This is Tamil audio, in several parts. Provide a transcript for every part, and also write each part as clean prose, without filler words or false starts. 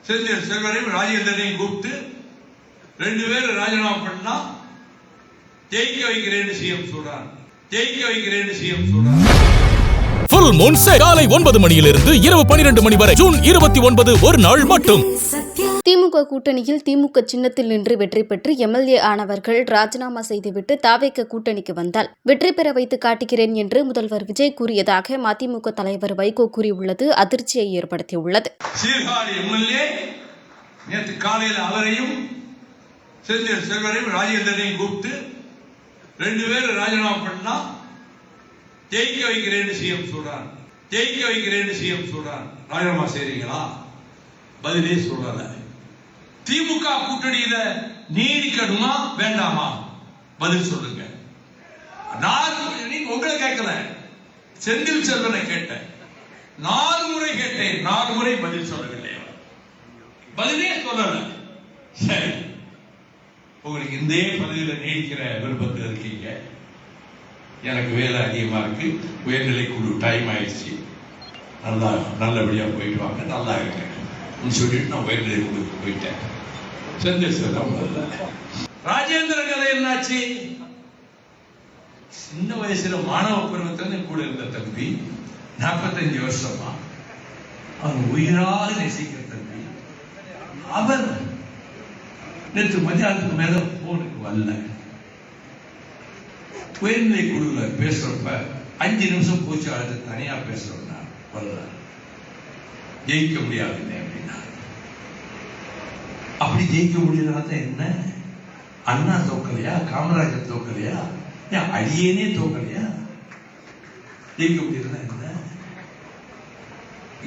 செந்தில் செல்வரையும் ராஜேந்திரனையும் கூப்பிட்டு 2 பேரும் ராஜினாமா பண்ணா ஜெயிக்க வைக்கிறேன்னு சிஎம் சொல்றார். ஜெயிக்க வைக்கிறேன்னு சிஎம் சொல்றார். ஃபுல் மூன் காலை 9 மணியிலிருந்து இரவு 12 மணி வரை ஜூன் 29 ஒரு நாள் மட்டும். திமுக கூட்டணியில் திமுக சின்னத்தில் நின்று வெற்றி பெற்று எம்எல்ஏ ஆனவர்கள் ராஜினாமா செய்துவிட்டு தாவேக கூட்டணிக்கு வந்தால் வெற்றி பெற வைத்து காட்டுகிறேன் என்று முதல்வர் விஜய் கூறியதாக மதிமுக தலைவர் வைகோ கூறியுள்ளது அதிர்ச்சியை ஏற்படுத்தியுள்ளது. சீர்காழி எம்எல்ஏ நேற்று காலையில் அவரையும் செந்தில் செல்வரையும் ராஜேந்திரனையும் கூப்பிட்டு 2 பேரும் ராஜினாமா பண்ணா ஜெயிக்க வைக்கிறேன்னு சிஎம் சொல்றார். ஜெயிக்க வைக்கிறேன்னு சிஎம் சொல்றார். ராஜினாமா செய்றீங்களா? பதிலே சொல்லல. திமுக கூட்டணியில நீடிக்கணுமா வேண்டாமா? பதில் சொல்லுங்க. நான் உங்களை கேட்கல, செந்தில் செல்வனை கேட்டேன். 4 முறை கேட்டேன், 4 முறை பதில் சொல்லவில்லை. பதிலே சொல்லல. சரி, உங்களுக்கு இந்த பதவியில நீடிக்கிற விருப்பத்தில் இருக்கீங்க. எனக்கு வேலை அதிகமா இருக்கு, உயர்நிலை குழு டைம் ஆயிடுச்சு, நல்லபடியா போயிட்டு வாங்க, நல்லா இருக்கேன் சொல்லிட்டு நான் உயர்நிலை குழுக்கு போயிட்டேன். செந்தில் செல்வம் முதல்ல. ராஜேந்திர கதை என்னாச்சு? சின்ன வயசுல மாணவ பருவத்துல கூட இருந்த தம்பி, 45 வருஷமா அவன் உயிராக நேசிக்கிற தம்பி, அவர் நேற்று மத்தியானத்துக்கு மேல போனுக்கு வரல. உயர்நிலை குழுல பேசுறப்ப 5 நிமிஷம் போச்சு, அது தனியா பேசுறோம்னா வரல. ஜெயிக்க முடியாதுன்னு அப்படின்னா, அப்படி ஜெயிக்க முடியாத என்ன? அண்ணா தோக்கலையா? காமராஜர் தோக்கலையா? அடியேனே தோக்கலையா? ஜெயிக்க முடியாத என்ன?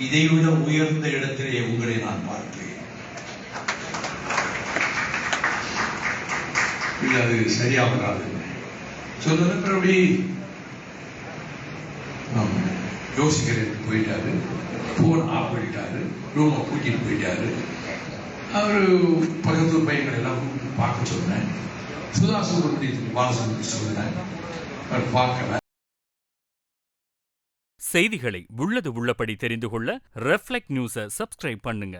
இதை விட உயர்ந்த இடத்திலே உங்களை நான் பார்க்கிறேன். இது அது சரியா வராது சொல்றப்படி யோசிக்கிறேன் போயிட்டாரு. போன் ஆஃப் பண்ணிட்டாரு, ரூமை கூட்டிட்டு போயிட்டாரு. அவரு பக்கத்து பையன்கள் எல்லாம் பார்க்க சொன்னேன். சுதா சுப்பிரமணியத்துக்கு பாலசுப்ரமணியம் சொன்னேன், அவர் பார்க்கல. செய்திகளை உள்ளது உள்ளபடி தெரிந்து கொள்ள ரெஃப்ளெக்ட் நியூஸை சப்ஸ்கிரைப் பண்ணுங்க.